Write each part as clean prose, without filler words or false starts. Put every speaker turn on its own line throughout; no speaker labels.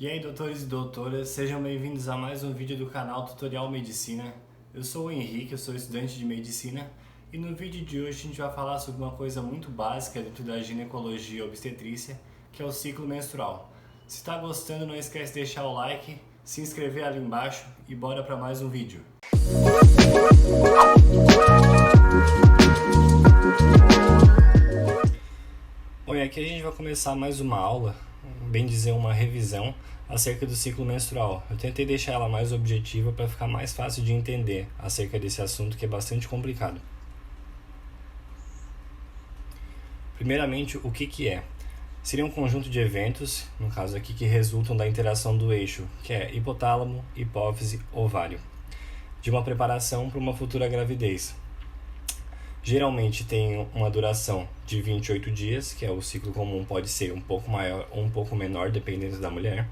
E aí, doutores e doutoras, sejam bem-vindos a mais um vídeo do canal Tutorial Medicina. Eu sou o Henrique, eu sou estudante de Medicina e no vídeo de hoje a gente vai falar sobre uma coisa muito básica dentro da ginecologia e obstetrícia, que é o ciclo menstrual. Se está gostando, não esquece de deixar o like, se inscrever ali embaixo e bora para mais um vídeo. Bom, e aqui a gente vai começar mais uma aula, bem dizer uma revisão acerca do ciclo menstrual. Eu tentei deixar ela mais objetiva para ficar mais fácil de entender acerca desse assunto que é bastante complicado. Primeiramente, o que é? Seria um conjunto de eventos, no caso aqui, que resultam da interação do eixo, que é hipotálamo, hipófise, ovário, de uma preparação para uma futura gravidez. Geralmente tem uma duração de 28 dias, que é o ciclo comum, pode ser um pouco maior ou um pouco menor, dependendo da mulher.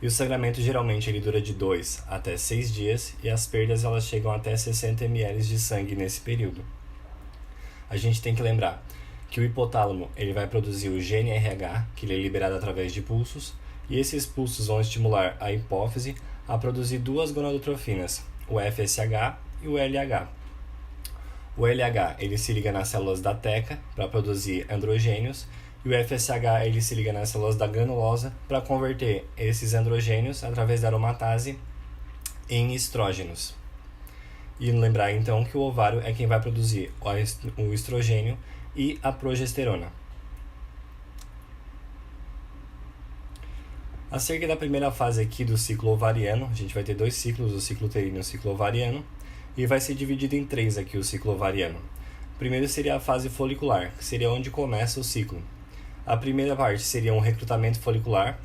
E o sangramento geralmente ele dura de 2 até 6 dias e as perdas elas chegam até 60 ml de sangue nesse período. A gente tem que lembrar que o hipotálamo ele vai produzir o GnRH, que ele é liberado através de pulsos, e esses pulsos vão estimular a hipófise a produzir duas gonadotrofinas, o FSH e o LH. O LH ele se liga nas células da teca para produzir androgênios e o FSH ele se liga nas células da granulosa para converter esses androgênios através da aromatase em estrógenos. E lembrar então que o ovário é quem vai produzir o estrogênio e a progesterona. Acerca da primeira fase aqui do ciclo ovariano, a gente vai ter dois ciclos, o ciclo uterino e o ciclo ovariano, e vai ser dividido em três aqui o ciclo ovariano. Primeiro seria a fase folicular, que seria onde começa o ciclo. A primeira parte seria um recrutamento folicular.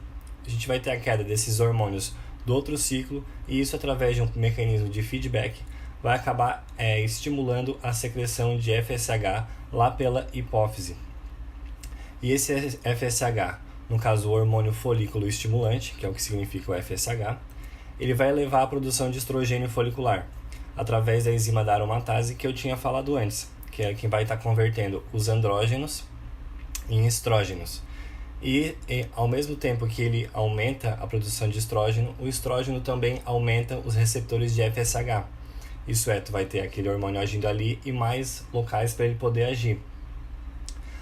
A gente vai ter a queda desses hormônios do outro ciclo e isso através de um mecanismo de feedback vai acabar estimulando a secreção de FSH lá pela hipófise. E esse FSH, no caso o hormônio folículo estimulante, que é o que significa o FSH, ele vai levar à produção de estrogênio folicular através da enzima da aromatase que eu tinha falado antes, que é quem vai estar convertendo os andrógenos em estrógenos. E ao mesmo tempo que ele aumenta a produção de estrógeno, o estrógeno também aumenta os receptores de FSH. Isso é, tu vai ter aquele hormônio agindo ali e mais locais para ele poder agir.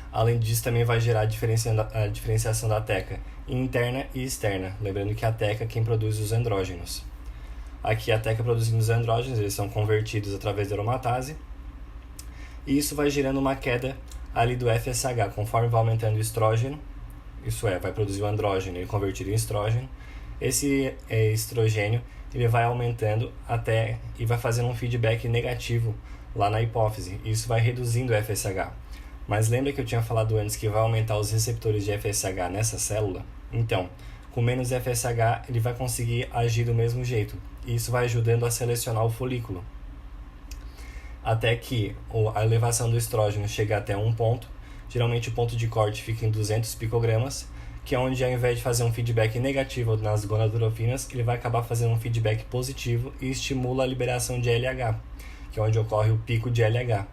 Além disso, também vai gerar a diferenciação da teca interna e externa, lembrando que a teca é quem produz os andrógenos. Aqui a teca produzindo os andrógenos, eles são convertidos através da aromatase, e isso vai gerando uma queda ali do FSH, conforme vai aumentando o estrógeno, isso é, vai produzir o andrógeno e convertido em estrógeno. Esse estrogênio ele vai aumentando até e vai fazendo um feedback negativo lá na hipófise, e isso vai reduzindo o FSH. Mas lembra que eu tinha falado antes que vai aumentar os receptores de FSH nessa célula? Então, com menos FSH ele vai conseguir agir do mesmo jeito, e isso vai ajudando a selecionar o folículo. Até que a elevação do estrógeno chega até um ponto, geralmente o ponto de corte fica em 200 picogramas, que é onde ao invés de fazer um feedback negativo nas gonadotrofinas, ele vai acabar fazendo um feedback positivo e estimula a liberação de LH, que é onde ocorre o pico de LH.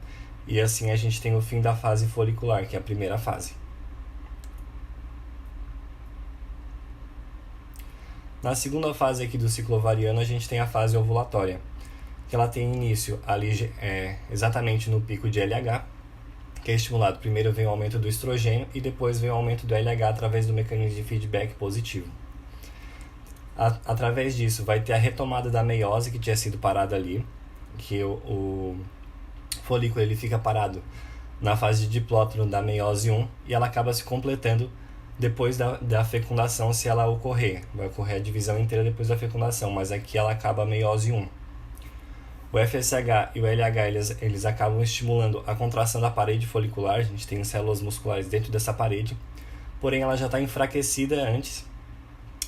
E assim a gente tem o fim da fase folicular, que é a primeira fase. Na segunda fase aqui do ciclo ovariano, a gente tem a fase ovulatória, que ela tem início ali exatamente no pico de LH, que é estimulado. Primeiro vem o aumento do estrogênio e depois vem o aumento do LH através do mecanismo de feedback positivo. Através disso vai ter a retomada da meiose que tinha sido parada ali, que o folículo ele fica parado na fase de diplótano da meiose 1 e ela acaba se completando depois da fecundação, se ela ocorrer. Vai ocorrer a divisão inteira depois da fecundação, mas aqui ela acaba a meiose 1. O FSH e o LH eles acabam estimulando a contração da parede folicular, a gente tem células musculares dentro dessa parede, porém ela já está enfraquecida antes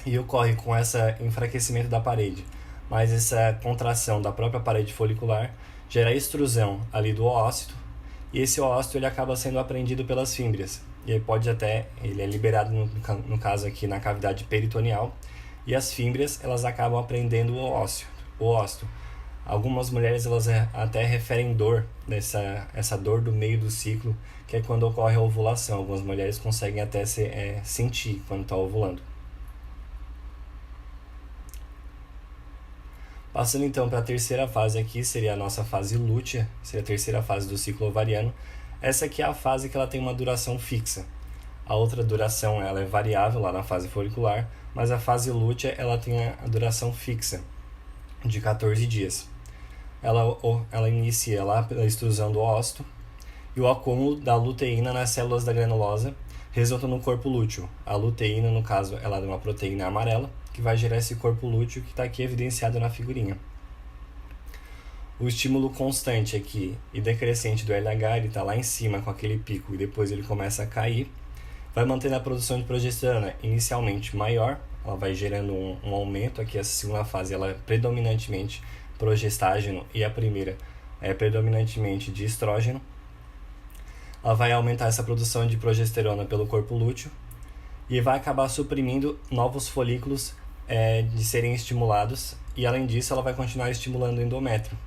e ocorre com esse enfraquecimento da parede, mas essa contração da própria parede folicular gera extrusão ali do oócito, e esse oócito ele acaba sendo apreendido pelas fímbrias, e aí ele é liberado no caso aqui na cavidade peritoneal, e as fímbrias elas acabam apreendendo o ócito. Algumas mulheres elas até referem dor, essa dor do meio do ciclo, que é quando ocorre a ovulação. Algumas mulheres conseguem até sentir quando está ovulando. Passando então para a terceira fase aqui, seria a nossa fase lútea, seria a terceira fase do ciclo ovariano. Essa aqui é a fase que ela tem uma duração fixa. A outra duração ela é variável lá na fase folicular, mas a fase lútea ela tem a duração fixa de 14 dias. Ela inicia lá pela extrusão do ócito e o acúmulo da luteína nas células da granulosa resulta no corpo lúteo. A luteína, no caso, ela é uma proteína amarela que vai gerar esse corpo lúteo que está aqui evidenciado na figurinha. O estímulo constante aqui e decrescente do LH, ele está lá em cima com aquele pico e depois ele começa a cair, vai mantendo a produção de progesterona inicialmente maior, ela vai gerando um aumento. Aqui essa segunda fase ela é predominantemente progestágeno e a primeira é predominantemente de estrógeno. Ela vai aumentar essa produção de progesterona pelo corpo lúteo e vai acabar suprimindo novos folículos de serem estimulados, e além disso ela vai continuar estimulando o endométrio.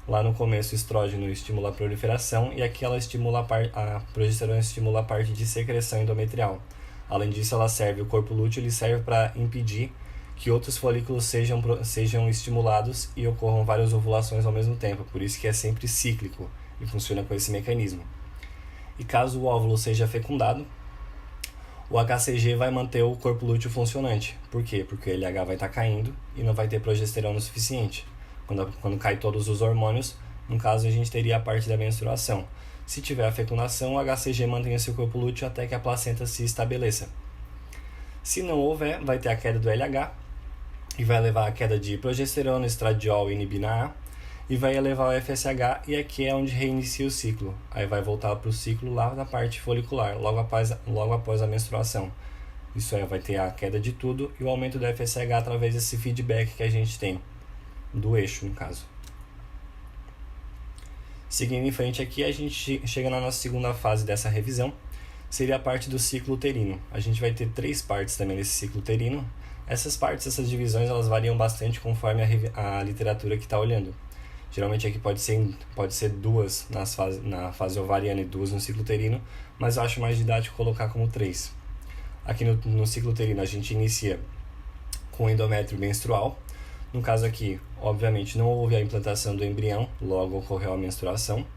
Lá no começo o estrógeno estimula a proliferação e aqui ela estimula a progesterona estimula a parte de secreção endometrial. Além disso ela serve, o corpo lúteo ele serve para impedir que outros folículos sejam estimulados e ocorram várias ovulações ao mesmo tempo, por isso que é sempre cíclico e funciona com esse mecanismo. E caso o óvulo seja fecundado, o HCG vai manter o corpo lúteo funcionante. Por quê? Porque o LH vai estar caindo e não vai ter progesterona o suficiente. Quando cai todos os hormônios, no caso a gente teria a parte da menstruação. Se tiver a fecundação, o HCG mantém esse corpo lúteo até que a placenta se estabeleça. Se não houver, vai ter a queda do LH e vai levar a queda de progesterona, estradiol e inibina A, e vai elevar o FSH, e aqui é onde reinicia o ciclo. Aí vai voltar para o ciclo lá na parte folicular, logo após a menstruação. Isso vai ter a queda de tudo e o aumento do FSH através desse feedback que a gente tem, do eixo no caso. Seguindo em frente aqui, a gente chega na nossa segunda fase dessa revisão, seria a parte do ciclo uterino. A gente vai ter 3 partes também desse ciclo uterino. Essas partes, essas divisões, elas variam bastante conforme a literatura que está olhando. Geralmente aqui pode ser 2 na fase ovariana e 2 no ciclo uterino, mas eu acho mais didático colocar como 3. Aqui no ciclo uterino a gente inicia com o endométrio menstrual. No caso aqui, obviamente, não houve a implantação do embrião, logo ocorreu a menstruação.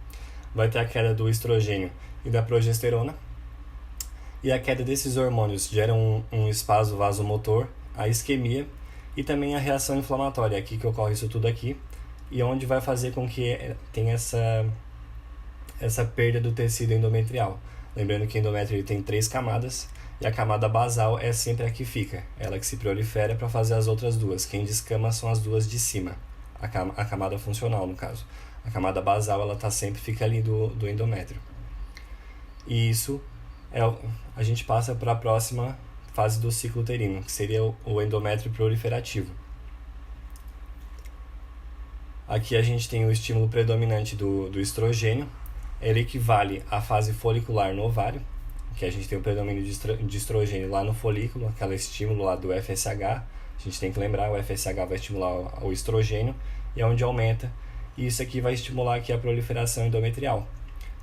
Vai ter a queda do estrogênio e da progesterona. E a queda desses hormônios gera um espasmo vasomotor, a isquemia e também a reação inflamatória, aqui que ocorre isso tudo aqui, e onde vai fazer com que tenha essa perda do tecido endometrial. Lembrando que o endométrio ele tem 3 camadas, e a camada basal é sempre a que fica, ela que se prolifera para fazer as outras 2. Quem descama são as 2 de cima, a camada funcional no caso. A camada basal ela fica ali do endométrio. E isso a gente passa para a próxima fase do ciclo uterino, que seria o endométrio proliferativo. Aqui a gente tem o estímulo predominante do estrogênio, ele equivale à fase folicular no ovário, que a gente tem o predomínio de estrogênio lá no folículo, aquele estímulo lá do FSH, a gente tem que lembrar, o FSH vai estimular o estrogênio, e é onde aumenta, e isso aqui vai estimular aqui a proliferação endometrial.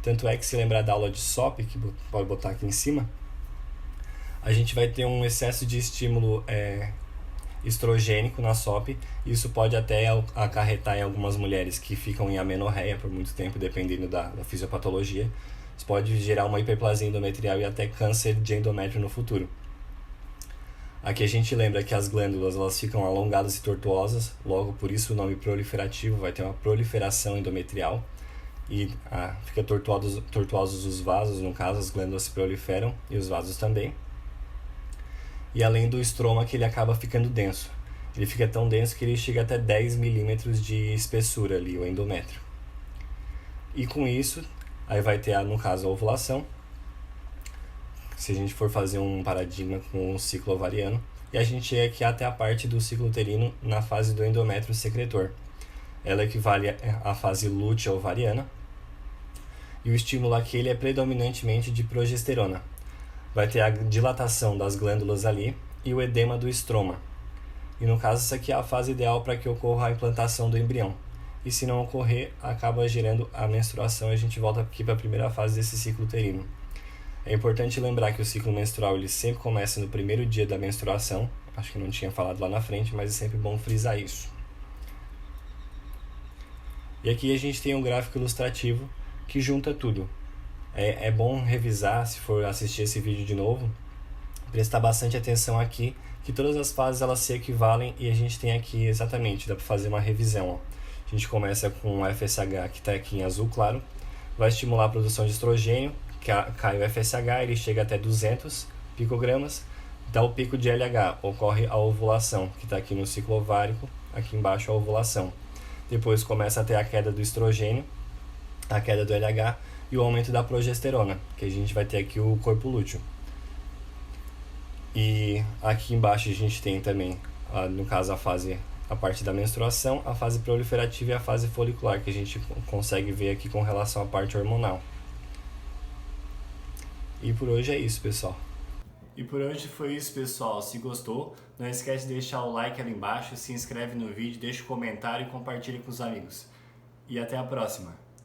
Tanto é que, se lembrar da aula de SOP, que pode botar aqui em cima, a gente vai ter um excesso de estímulo estrogênico na SOP. Isso pode até acarretar em algumas mulheres que ficam em amenorreia por muito tempo, dependendo da fisiopatologia. Isso pode gerar uma hiperplasia endometrial e até câncer de endométrio no futuro. Aqui a gente lembra que as glândulas elas ficam alongadas e tortuosas, logo por isso o nome proliferativo, vai ter uma proliferação endometrial. E fica tortuosos os vasos, no caso as glândulas se proliferam e os vasos também. E além do estroma, que ele acaba ficando denso. Ele fica tão denso que ele chega até 10 milímetros de espessura ali, o endométrio. E com isso, aí vai ter, no caso, a ovulação. Se a gente for fazer um paradigma com o ciclo ovariano. E a gente chega aqui até a parte do ciclo uterino na fase do endométrio secretor. Ela equivale à fase lútea ovariana. E o estímulo aqui ele é predominantemente de progesterona. Vai ter a dilatação das glândulas ali e o edema do estroma. E no caso, essa aqui é a fase ideal para que ocorra a implantação do embrião. E se não ocorrer, acaba gerando a menstruação e a gente volta aqui para a primeira fase desse ciclo uterino. É importante lembrar que o ciclo menstrual ele sempre começa no primeiro dia da menstruação. Acho que não tinha falado lá na frente, mas é sempre bom frisar isso. E aqui a gente tem um gráfico ilustrativo que junta tudo. É bom revisar, se for assistir esse vídeo de novo, prestar bastante atenção aqui, que todas as fases elas se equivalem e a gente tem aqui exatamente, dá para fazer uma revisão. Ó. A gente começa com o FSH, que está aqui em azul claro, vai estimular a produção de estrogênio, cai o FSH, ele chega até 200 picogramas, dá o pico de LH, ocorre a ovulação, que está aqui no ciclo ovárico, aqui embaixo a ovulação. Depois começa a ter a queda do estrogênio, a queda do LH e o aumento da progesterona, que a gente vai ter aqui o corpo lúteo. E aqui embaixo a gente tem também, no caso, a parte da menstruação, a fase proliferativa e a fase folicular, que a gente consegue ver aqui com relação à parte hormonal. E por hoje é isso, pessoal. E por hoje foi isso, pessoal. Se gostou, não esquece de deixar o like ali embaixo, se inscreve no vídeo, deixa um comentário e compartilha com os amigos. E até a próxima!